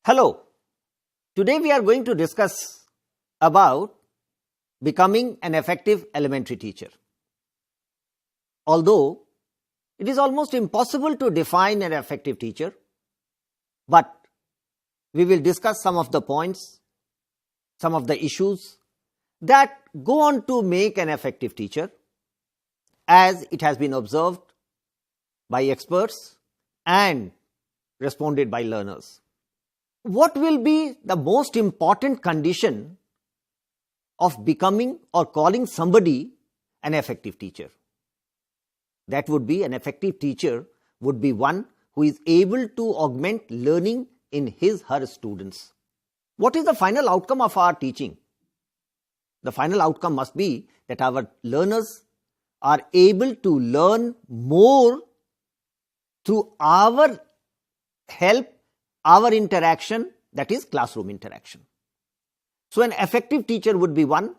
Hello, today we are going to discuss about becoming an effective elementary teacher. Although it is almost impossible to define an effective teacher, but we will discuss some of the points, some of the issues that go on to make an effective teacher as it has been observed by experts and responded by learners. What will be the most important condition of becoming or calling somebody an effective teacher? That would be an effective teacher would be one who is able to augment learning in his/her students. What is the final outcome of our teaching? The final outcome must be that our learners are able to learn more through our help, our interaction, that is classroom interaction. So an effective teacher would be one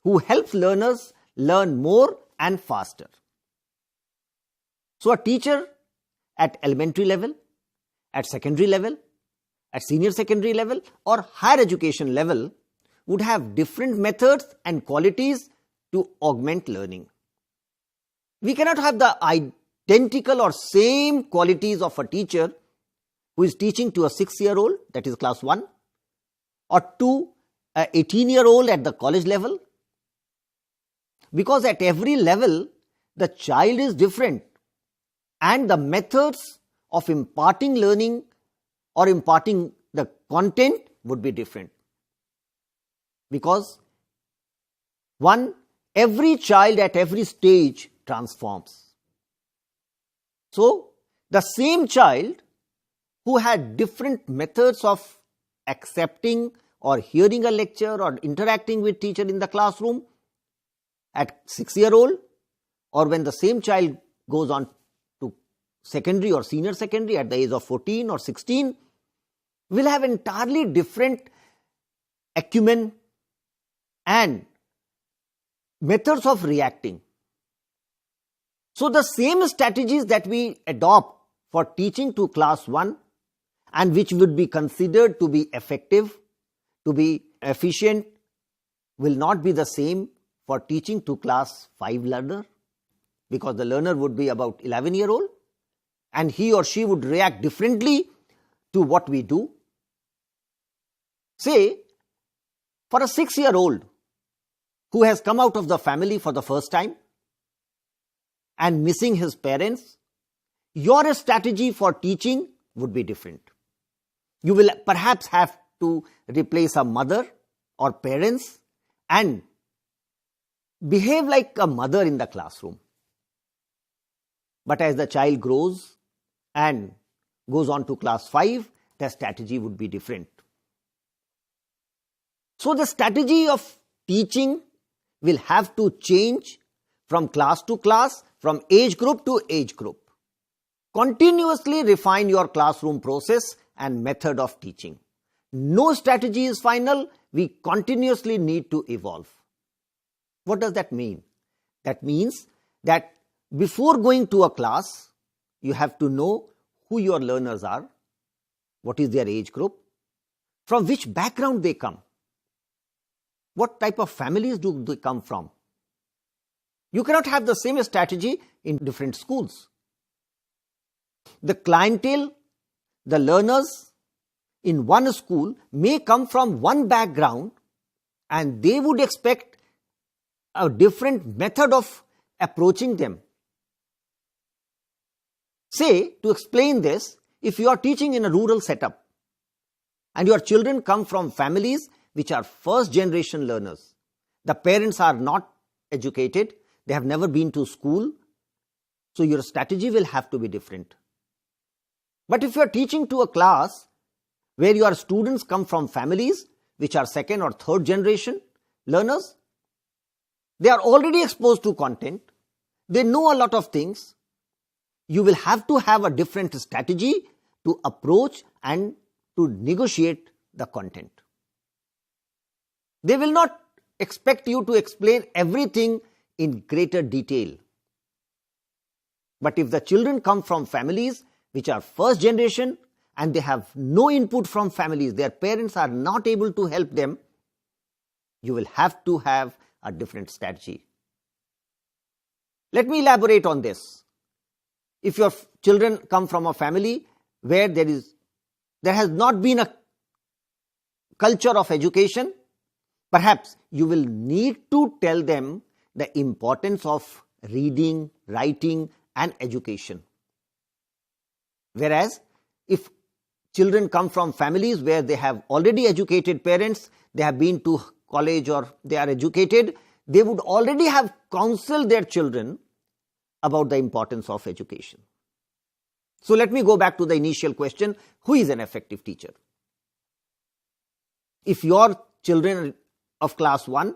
who helps learners learn more and faster. So a teacher at elementary level, at secondary level, at senior secondary level or higher education level would have different methods and qualities to augment learning. We cannot have the identical or same qualities of a teacher who is teaching to a 6-year-old, that is class 1, or to an 18-year-old at the college level. Because at every level, the child is different and the methods of imparting learning or imparting the content would be different. Because every child at every stage transforms. So, the same child who had different methods of accepting or hearing a lecture or interacting with teacher in the classroom at 6-year-old, or when the same child goes on to secondary or senior secondary at the age of 14 or 16, will have entirely different acumen and methods of reacting. So the same strategies that we adopt for teaching to class 1 and which would be considered to be effective, to be efficient, will not be the same for teaching to class 5 learner, because the learner would be about 11-year-old and he or she would react differently to what we do. Say, for a 6-year-old who has come out of the family for the first time and missing his parents, your strategy for teaching would be different. You will perhaps have to replace a mother or parents and behave like a mother in the classroom. But as the child grows and goes on to class 5, the strategy would be different. So the strategy of teaching will have to change from class to class, from age group to age group. Continuously refine your classroom process and method of teaching. No strategy is final. We continuously need to evolve. What does that mean? That means that before going to a class, you have to know who your learners are, what is their age group, from which background they come, what type of families do they come from. You cannot have the same strategy in different schools. The clientele, the learners in one school may come from one background and they would expect a different method of approaching them. Say, to explain this, if you are teaching in a rural setup and your children come from families which are first generation learners, the parents are not educated, they have never been to school, so your strategy will have to be different. But if you are teaching to a class where your students come from families which are second or third generation learners, they are already exposed to content, they know a lot of things, you will have to have a different strategy to approach and to negotiate the content. They will not expect you to explain everything in greater detail. But if the children come from families which are first generation and they have no input from families, their parents are not able to help them, you will have to have a different strategy. Let me elaborate on this. If your children come from a family where there has not been a culture of education, perhaps you will need to tell them the importance of reading, writing and education. Whereas if children come from families where they have already educated parents, they have been to college or they are educated, they would already have counseled their children about the importance of education. So let me go back to the initial question, who is an effective teacher? If your children of class 1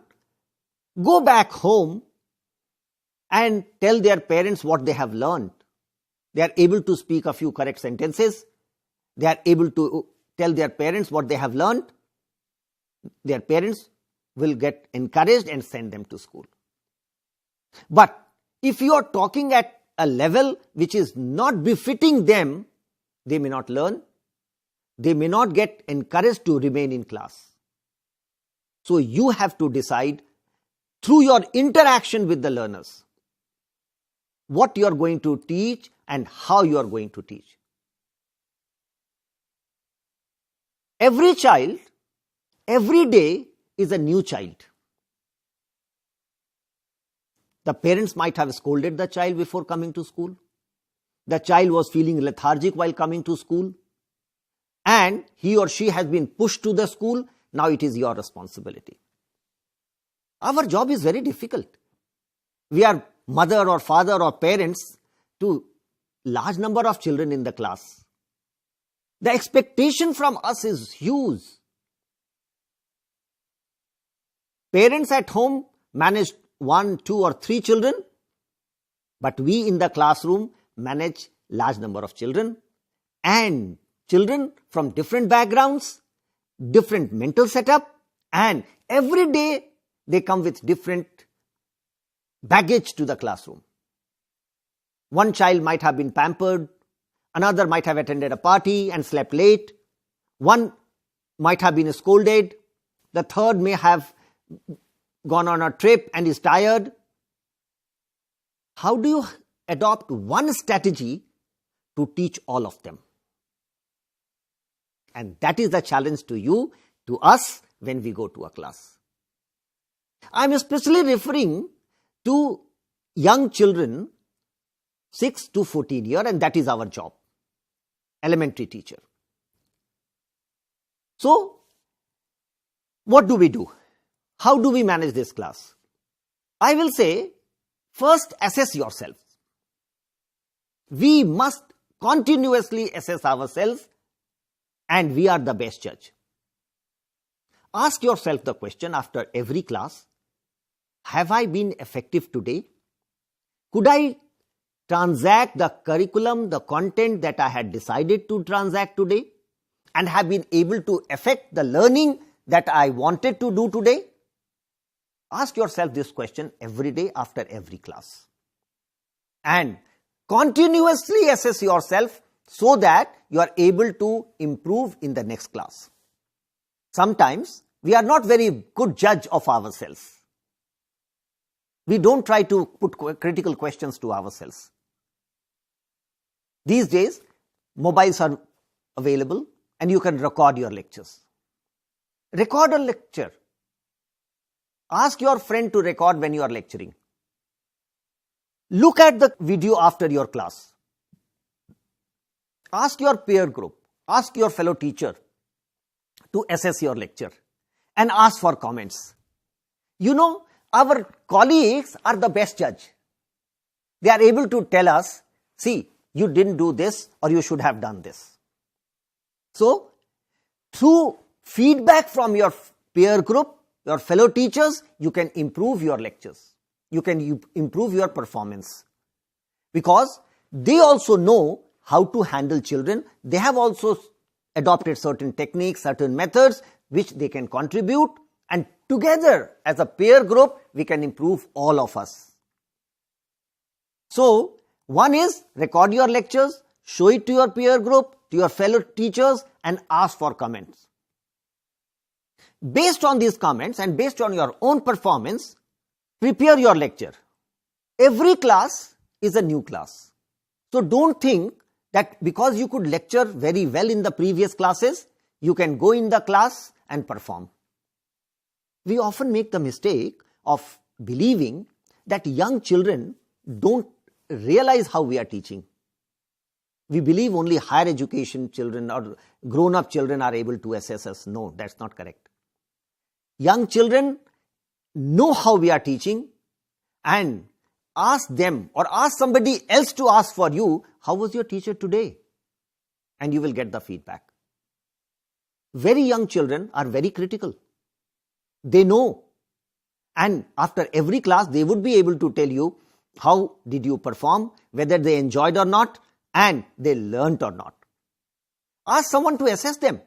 go back home and tell their parents what they have learned, they are able to speak a few correct sentences, they are able to tell their parents what they have learned, their parents will get encouraged and send them to school. But if you are talking at a level which is not befitting them, they may not learn, they may not get encouraged to remain in class. So you have to decide through your interaction with the learners what you are going to teach and how you are going to teach. Every child, every day is a new child. The parents might have scolded the child before coming to school. The child was feeling lethargic while coming to school, and he or she has been pushed to the school. Now it is your responsibility. Our job is very difficult. We are mother or father or parents to large number of children in the class. The expectation from us is huge. Parents at home manage 1, 2 or 3 children, but we in the classroom manage large number of children, and children from different backgrounds, different mental setup, and every day they come with different baggage to the classroom. One child might have been pampered, another might have attended a party and slept late, one might have been scolded, the third may have gone on a trip and is tired. How do you adopt one strategy to teach all of them? And that is the challenge to you, to us, when we go to a class. I am especially referring to young children 6 to 14 years, and that is our job, elementary teacher. So, what do we do? How do we manage this class? I will say, first assess yourself. We must continuously assess ourselves, and we are the best judge. Ask yourself the question after every class, have I been effective today? Could I transact the curriculum, the content that I had decided to transact today, and have been able to affect the learning that I wanted to do today? Ask yourself this question every day after every class. And continuously assess yourself so that you are able to improve in the next class. Sometimes we are not very good judge of ourselves. We don't try to put critical questions to ourselves. These days, mobiles are available and you can record your lectures. Record a lecture. Ask your friend to record when you are lecturing. Look at the video after your class. Ask your peer group, ask your fellow teacher to assess your lecture and ask for comments. You know, our colleagues are the best judge. They are able to tell us, see, you didn't do this or you should have done this. So, through feedback from your peer group, your fellow teachers, you can improve your lectures. You can improve your performance. Because they also know how to handle children. They have also adopted certain techniques, certain methods which they can contribute, and together as a peer group we can improve all of us. So, one is record your lectures, show it to your peer group, to your fellow teachers and ask for comments. Based on these comments and based on your own performance, prepare your lecture. Every class is a new class. So don't think that because you could lecture very well in the previous classes, you can go in the class and perform. We often make the mistake of believing that young children don't realize how we are teaching. We believe only higher education children or grown-up children are able to assess us. No, that's not correct. Young children know how we are teaching, and ask them or ask somebody else to ask for you, how was your teacher today? And you will get the feedback. Very young children are very critical. They know. And after every class, they would be able to tell you how did you perform, whether they enjoyed or not, and they learnt or not. Ask someone to assess them.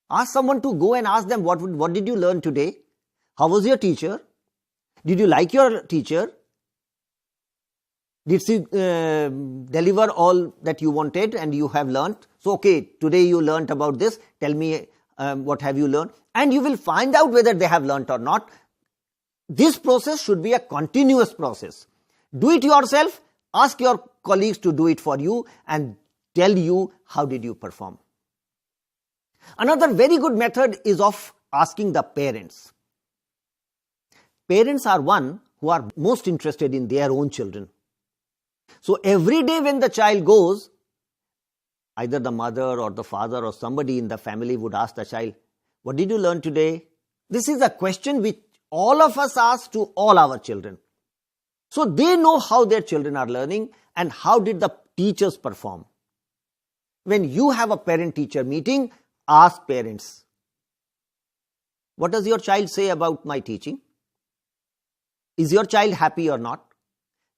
Ask someone to go and ask them, what did you learn today? How was your teacher? Did you like your teacher? Did she deliver all that you wanted and you have learnt? So, okay, today you learnt about this. Tell me what have you learned? And you will find out whether they have learnt or not. This process should be a continuous process. Do it yourself. Ask your colleagues to do it for you and tell you how did you perform. Another very good method is of asking the parents. Parents are one who are most interested in their own children. So every day when the child goes, either the mother or the father or somebody in the family would ask the child, what did you learn today? This is a question which all of us ask to all our children. So they know how their children are learning and how did the teachers perform. When you have a parent-teacher meeting, ask parents, what does your child say about my teaching? Is your child happy or not?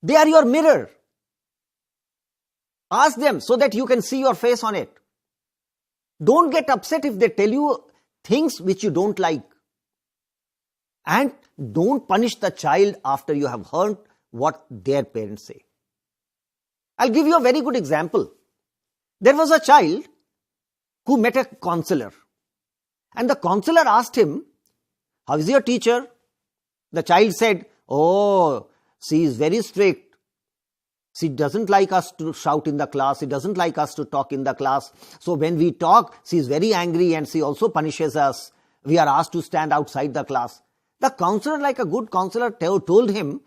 They are your mirror. Ask them so that you can see your face on it. Don't get upset if they tell you things which you don't like. And don't punish the child after you have heard what their parents say. I'll give you a very good example. There was a child who met a counselor. And the counselor asked him, how is your teacher? The child said, oh, she is very strict. She doesn't like us to shout in the class. She doesn't like us to talk in the class. So when we talk, she is very angry and she also punishes us. We are asked to stand outside the class. The counselor, like a good counselor, told him,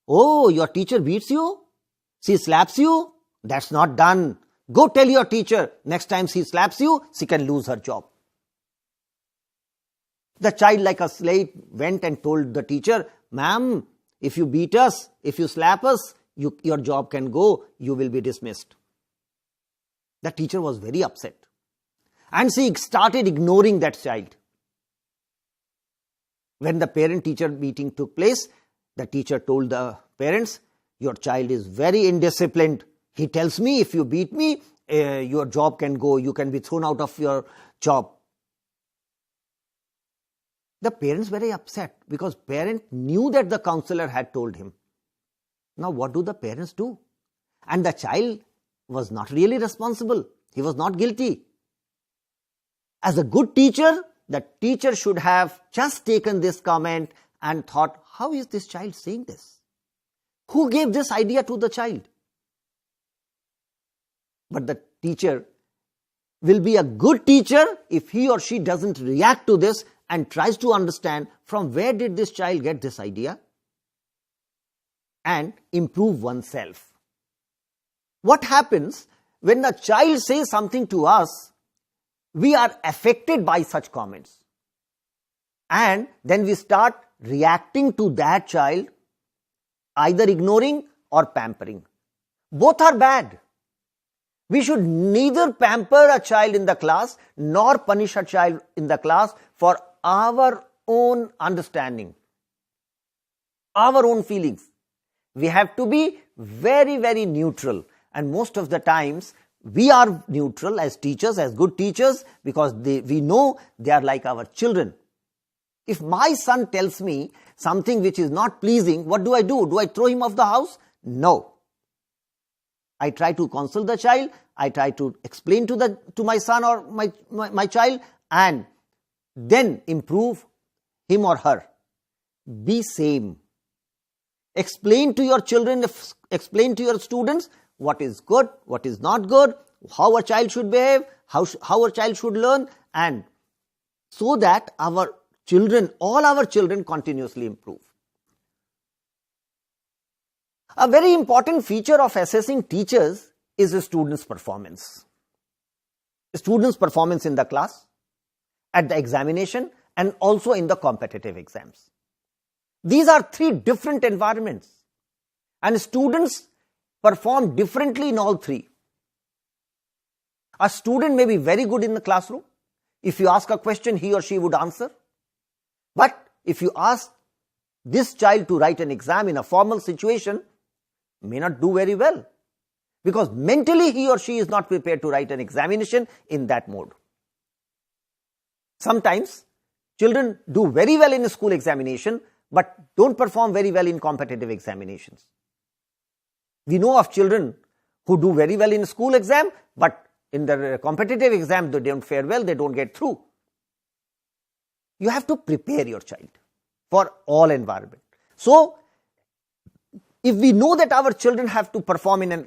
oh, your teacher beats you? She slaps you? That's not done. Go tell your teacher, next time she slaps you, she can lose her job. The child, like a slave, went and told the teacher, ma'am, if you beat us, if you slap us, your job can go, you will be dismissed. The teacher was very upset. And she started ignoring that child. When the parent-teacher meeting took place, the teacher told the parents, your child is very indisciplined. He tells me if you beat me, your job can go, you can be thrown out of your job. The parents were very upset because parent knew that the counselor had told him. Now what do the parents do? And the child was not really responsible. He was not guilty. As a good teacher, the teacher should have just taken this comment and thought, how is this child saying this? Who gave this idea to the child? But the teacher will be a good teacher if he or she doesn't react to this and tries to understand from where did this child get this idea and improve oneself. What happens when the child says something to us, we are affected by such comments. And then we start reacting to that child, either ignoring or pampering. Both are bad. We should neither pamper a child in the class nor punish a child in the class for our own understanding, our own feelings. We have to be very, very neutral. And most of the times, we are neutral as teachers, as good teachers, because we know they are like our children. If my son tells me something which is not pleasing, what do? Do I throw him off the house? No. I try to console the child, I try to explain to my son or my child, and then improve him or her. Be same. Explain to your children, explain to your students what is good, what is not good, how a child should behave, how a child should learn, and so that our children, all our children continuously improve. A very important feature of assessing teachers is the students' performance. Students' performance in the class, at the examination, and also in the competitive exams. These are three different environments, and students perform differently in all three. A student may be very good in the classroom. If you ask a question, he or she would answer. But if you ask this child to write an exam in a formal situation, may not do very well, because mentally he or she is not prepared to write an examination in that mode. Sometimes children do very well in a school examination, but don't perform very well in competitive examinations. We know of children who do very well in school exam, but in the competitive exam they don't fare well, they don't get through. You have to prepare your child for all environment. So, if we know that our children have to perform in a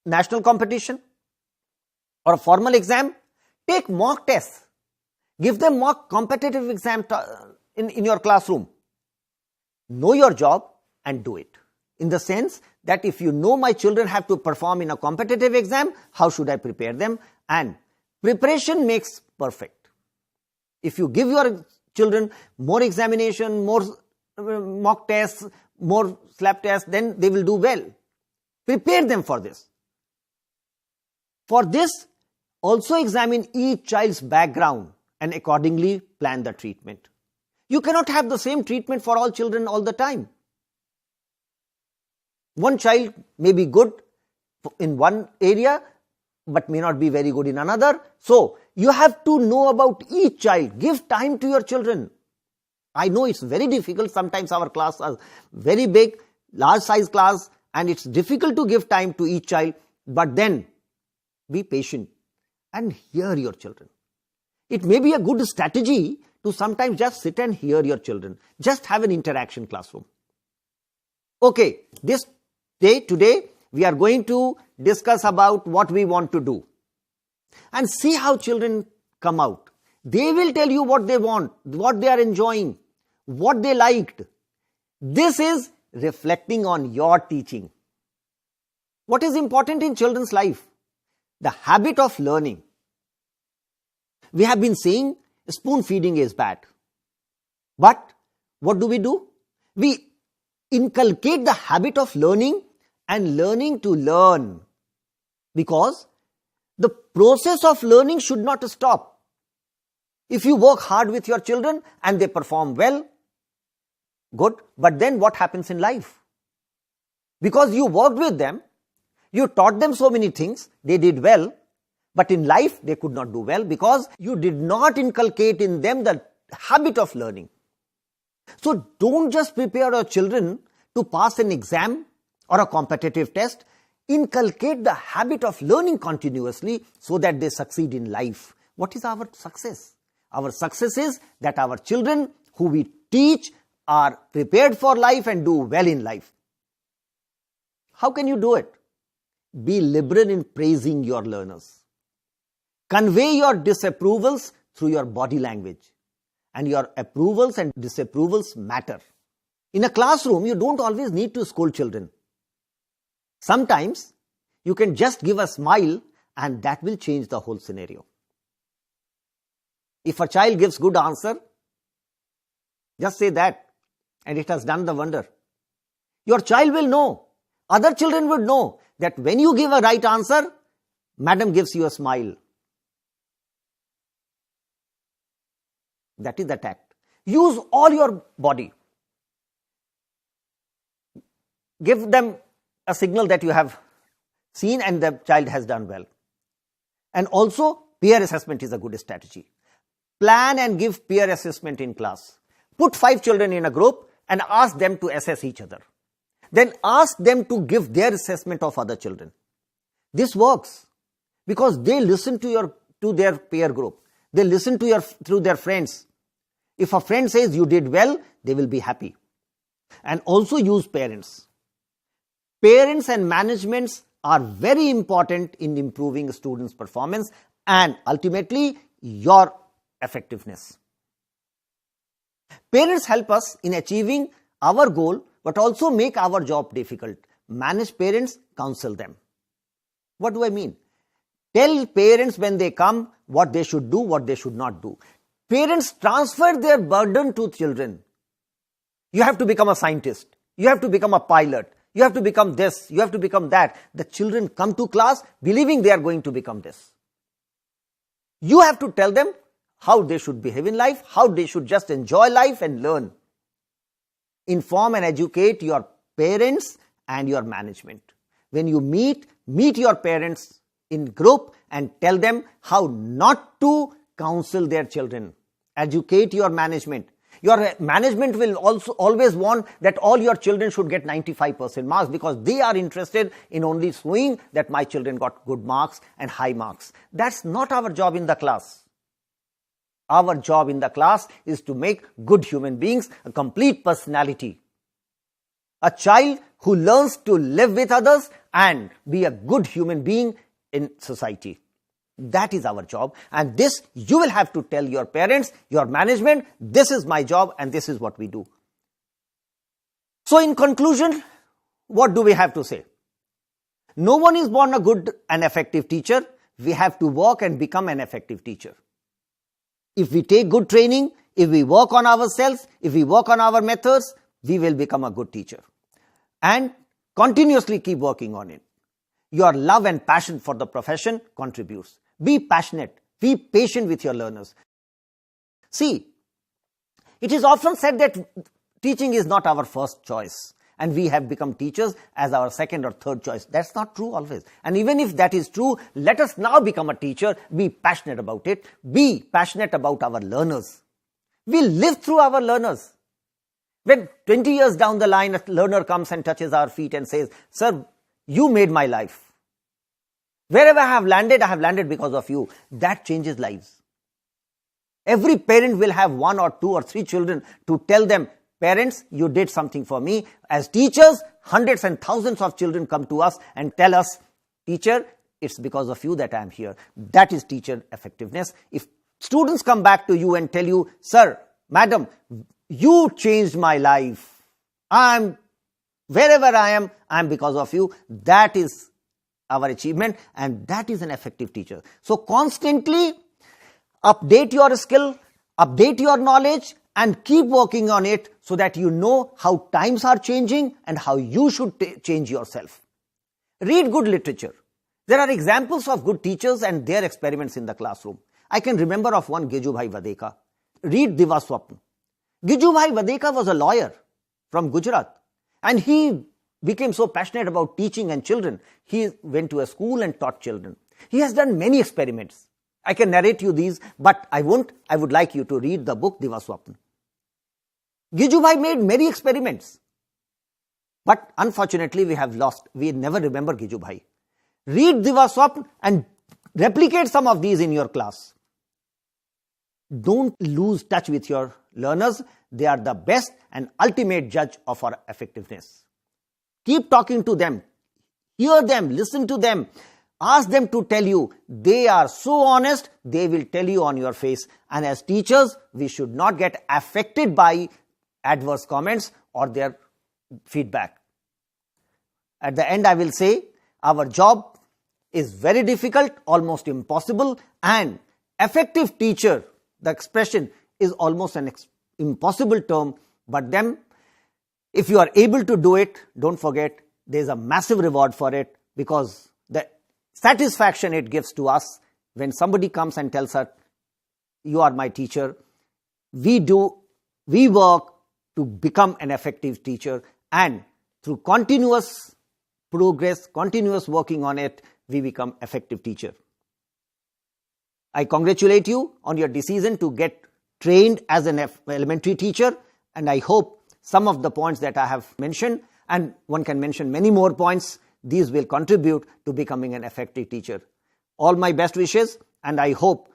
national competition or a formal exam, take mock tests. Give them mock competitive exam in your classroom. Know your job and do it. In the sense that if you know my children have to perform in a competitive exam, how should I prepare them? And preparation makes perfect. If you give your children more examination, more mock tests, more slap tests, then they will do well. Prepare them for this. For this, also examine each child's background and accordingly plan the treatment. You cannot have the same treatment for all children all the time. One child may be good in one area, but may not be very good in another. So, you have to know about each child. Give time to your children. I know it's very difficult. Sometimes our class are very big, large size class, and it's difficult to give time to each child. But then, be patient and hear your children. It may be a good strategy to sometimes just sit and hear your children. Just have an interaction classroom. Okay, today we are going to discuss about what we want to do. And see how children come out. They will tell you what they want, what they are enjoying, what they liked. This is reflecting on your teaching. What is important in children's life? The habit of learning. We have been saying spoon feeding is bad. But what do? We inculcate the habit of learning and learning to learn. Because the process of learning should not stop. If you work hard with your children and they perform well, good. But then what happens in life? Because you worked with them, you taught them so many things, they did well, but in life they could not do well because you did not inculcate in them the habit of learning. So don't just prepare your children to pass an exam or a competitive test. Inculcate the habit of learning continuously so that they succeed in life. What is our success? Our success is that our children who we teach are prepared for life and do well in life. How can you do it? Be liberal in praising your learners. Convey your disapprovals through your body language. And your approvals and disapprovals matter. In a classroom, you don't always need to scold children. Sometimes you can just give a smile and that will change the whole scenario. If a child gives good answer, just say that and it has done the wonder. Your child will know, other children would know that when you give a right answer, madam gives you a smile. That is the tact. Use all your body. Give them a signal that you have seen and the child has done well. And also, peer assessment is a good strategy. Plan and give peer assessment in class. Put 5 children in a group and ask them to assess each other. then ask them to give their assessment of other children. This works because they listen to their peer group. They listen to their friends. If a friend says you did well, they will be happy. And also use parents. Parents and managements are very important in improving students' performance and ultimately your effectiveness. Parents help us in achieving our goal but also make our job difficult. Manage parents, counsel them. What do I mean? Tell parents when they come what they should do, what they should not do. Parents transfer their burden to children. You have to become a scientist. You have to become a pilot. You have to become this. You have to become that. The children come to class believing they are going to become this. You have to tell them how they should behave in life, how they should just enjoy life and learn. Inform and educate your parents and your management. When you meet your parents in group and tell them how not to counsel their children. Educate your management. Your management will also always want that all your children should get 95% marks because they are interested in only showing that my children got good marks and high marks. That's not our job in the class. Our job in the class is to make good human beings, a complete personality. A child who learns to live with others and be a good human being in society. That is our job, and this you will have to tell your parents, your management, this is my job and this is what we do. So in conclusion, what do we have to say? No one is born a good and effective teacher. We have to work and become an effective teacher. If we take good training, if we work on ourselves, if we work on our methods, we will become a good teacher. And continuously keep working on it. Your love and passion for the profession contributes. Be passionate. Be patient with your learners. See, it is often said that teaching is not our first choice and we have become teachers as our second or third choice. That's not true always. And even if that is true, let us now become a teacher. Be passionate about it. Be passionate about our learners. We live through our learners. When 20 years down the line, a learner comes and touches our feet and says, "Sir, you made my life. Wherever I have landed because of you." That changes lives. Every parent will have 1 or 2 or 3 children to tell them, "Parents, you did something for me." As teachers, hundreds and thousands of children come to us and tell us, "Teacher, it's because of you that I am here." That is teacher effectiveness. If students come back to you and tell you, "Sir, madam, you changed my life. Wherever I am because of you," that is our achievement and that is an effective teacher. So constantly update your skill, update your knowledge and keep working on it so that you know how times are changing and how you should change yourself. Read good literature. There are examples of good teachers and their experiments in the classroom. I can remember of one, Gijubhai Vadeka. Read Divaswapna. Gijubhai Vadeka was a lawyer from Gujarat and he became so passionate about teaching and children. He went to a school and taught children. He has done many experiments. I can narrate you these, but I won't. I would like you to read the book Divaswapna. Gijubhai made many experiments. But unfortunately, we never remember Gijubhai. Read Divaswapna and replicate some of these in your class. Don't lose touch with your learners. They are the best and ultimate judge of our effectiveness. Keep talking to them. Hear them. Listen to them. Ask them to tell you. They are so honest, they will tell you on your face. And as teachers, we should not get affected by adverse comments or their feedback. At the end, I will say, our job is very difficult, almost impossible, and effective teacher, the expression is almost an impossible term, but then if you are able to do it, don't forget, there is a massive reward for it because the satisfaction it gives to us when somebody comes and tells us, "You are my teacher." We work to become an effective teacher, and through continuous progress, continuous working on it, we become effective teacher. I congratulate you on your decision to get trained as an elementary teacher, and I hope some of the points that I have mentioned and one can mention many more points. These will contribute to becoming an effective teacher. All my best wishes, and I hope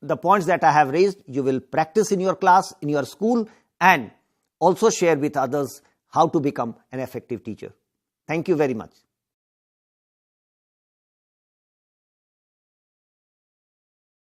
the points that I have raised you will practice in your class, in your school, and also share with others how to become an effective teacher. Thank you very much.